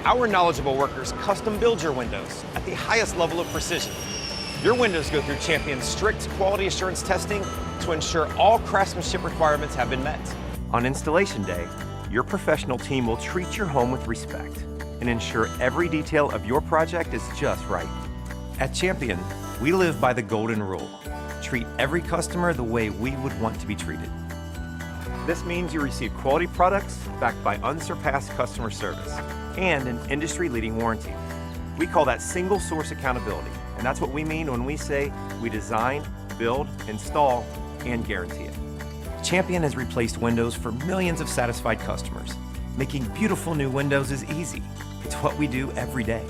Our knowledgeable workers custom build your windows at the highest level of precision. Your windows go through Champion's strict quality assurance testing to ensure all craftsmanship requirements have been met. On installation day, your professional team will treat your home with respect and ensure every detail of your project is just right. At Champion, we live by the golden rule. Treat every customer the way we would want to be treated. This means you receive quality products backed by unsurpassed customer service and an industry-leading warranty. We call that single source accountability, and that's what we mean when we say we design, build, install, and guarantee it. Champion has replaced windows for millions of satisfied customers. Making beautiful new windows is easy. It's what we do every day.